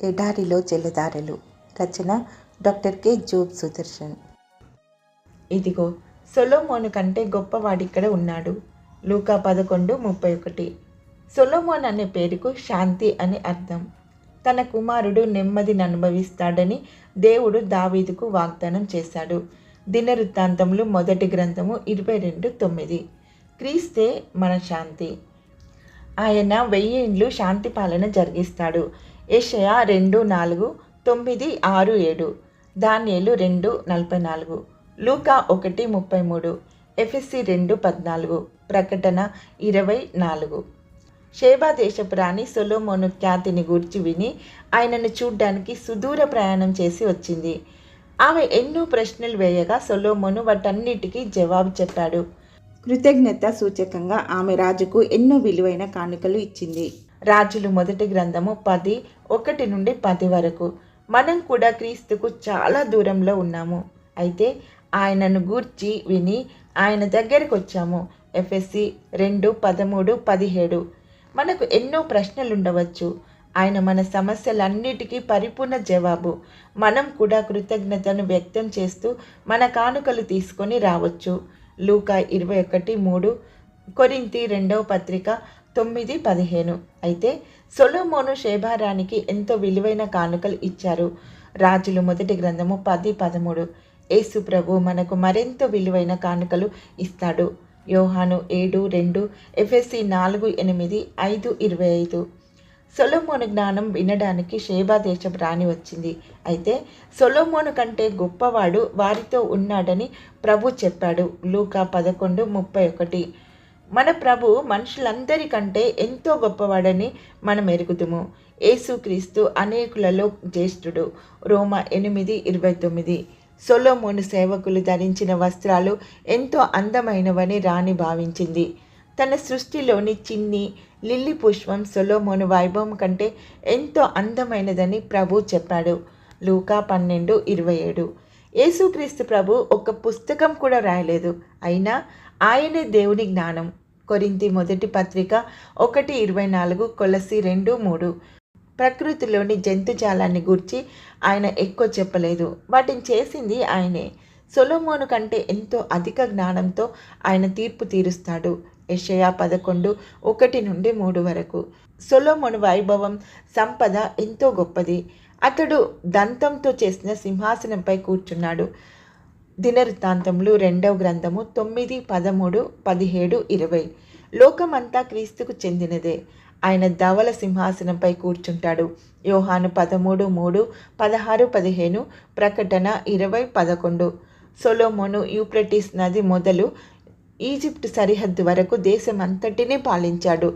ఎడారిలో జలధారలు. రచన doctor K Job Sudarshan. ఇదిగో సొలొమోను కంటే గొప్పవాడిక్కడ ఉన్నాడు. లూకా 11:31. సొలొమోన్ అనే పేరుకు శాంతి అని అర్థం. తన కుమారుడు నెమ్మదిని అనుభవిస్తాడని దేవుడు దావీదుకు వాగ్దానం చేశాడు. దినవృత్తాంతములు 1 గ్రంథము 22:9. క్రీస్తే మన శాంతి. ఆయన 1000 ఏండ్లు శాంతి పాలన జరిగిస్తాడు. యెషయా 2:4, 9, 6, 7. దానియేలు 2:44, లూకా 1:33, ఎఫెసీ 2:14, ప్రకటన 20:4. షేబా దేశపు రాణి సొలొమోను ఖ్యాతిని గూర్చి విని ఆయనను చూడ్డానికి సుదూర ప్రయాణం చేసి వచ్చింది. ఆమె ఎన్నో ప్రశ్నలు వేయగా సొలొమోను వాటన్నిటికీ జవాబు చెప్పాడు. కృతజ్ఞత సూచకంగా ఆమె రాజుకు ఎన్నో విలువైన కానుకలు ఇచ్చింది. రాజులు 1 గ్రంథము 10:1-10 వరకు. మనం కూడా క్రీస్తుకు చాలా దూరంలో ఉన్నాము. అయితే ఆయనను గూర్చి విని ఆయన దగ్గరికి వచ్చాము. ఎఫెసీ 2:13-17. మనకు ఎన్నో ప్రశ్నలు ఉండవచ్చు. ఆయన మన సమస్యలన్నిటికీ పరిపూర్ణ జవాబు. మనం కూడా కృతజ్ఞతను వ్యక్తం చేస్తూ మన కానుకలు తీసుకొని రావచ్చు. లూకా 21:3, కొరింథీ 2వ పత్రిక 9:15. అయితే సొలొమోను షేబారానికి ఎంతో విలువైన కానుకలు ఇచ్చారు. రాజులు 1 గ్రంథము 10:13. యేసు ప్రభు మనకు మరెంతో విలువైన కానుకలు ఇస్తాడు. యోహాను 7:2, ఎఫెసీ 4:8, 5:25. సొలొమోను జ్ఞానం వినడానికి షేబా దేశపు రాణి వచ్చింది. అయితే సొలొమోను కంటే గొప్పవాడు వారితో ఉన్నాడని ప్రభు చెప్పాడు. లూకా 11:31. మన ప్రభు మనుషులందరికంటే ఎంతో గొప్పవాడని మనం ఎరుగుదుము. యేసుక్రీస్తు అనేకులలో జ్యేష్ఠుడు. రోమా 8:29. సొలొమోను సేవకులు ధరించిన వస్త్రాలు ఎంతో అందమైనవని రాణి భావించింది. తన సృష్టిలోని చిన్ని లిల్లీ పుష్పం సొలొమోను వైభవం కంటే ఎంతో అందమైనదని ప్రభు చెప్పాడు. లూకా 12:27. యేసుక్రీస్తు ప్రభు ఒక పుస్తకం కూడా రాయలేదు. అయినా ఆయనే దేవుని జ్ఞానం. కొరింథీ 1 పత్రిక 1:24, కొలస్సీ 2:3. ప్రకృతిలోని జంతుజాలాన్ని గూర్చి ఆయన ఎక్కువ చెప్పలేదు. వాటిని చేసింది ఆయనే. సొలొమోను కంటే ఎంతో అధిక జ్ఞానంతో ఆయన తీర్పు తీరుస్తాడు. యెషయా 11:1-3 వరకు. సొలొమోను వైభవం, సంపద ఎంతో గొప్పది. అతడు దంతంతో చేసిన సింహాసనంపై కూర్చున్నాడు. దినవృత్తాంతములు 2వ గ్రంథము 9, 13, 17, 20. లోకమంతా క్రీస్తుకు చెందినదే. ఆయన ధవల సింహాసనంపై కూర్చుంటాడు. యోహాను 13:3, 16-15, ప్రకటన 20:11. సొలొమోను యూఫ్రటీస్ నది మొదలు ఈజిప్టు సరిహద్దు వరకు దేశమంతటినీ పాలించాడు.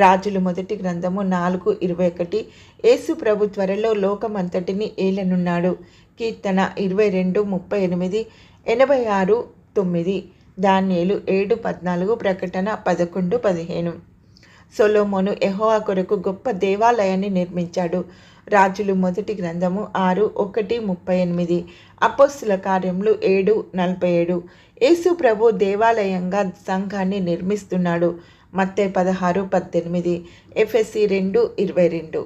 రాజులు 1 గ్రంథము 4:21. యేసు ప్రభు త్వరలో లోకమంతటినీ ఏలనున్నాడు. కీర్తన 22:38, 86:9. దానియేలు 7:14, ప్రకటన 11:15. సొలొమోను యెహోవా కొరకు గొప్ప దేవాలయాన్ని నిర్మించాడు. రాజులు 1 గ్రంథము 6:1-38. అపోస్తుల కార్యములు 7:47. యేసు ప్రభు దేవాలయంగా సంఘాన్ని నిర్మిస్తున్నాడు. మత్తయి 16:18, ఎఫెసీ 2:22.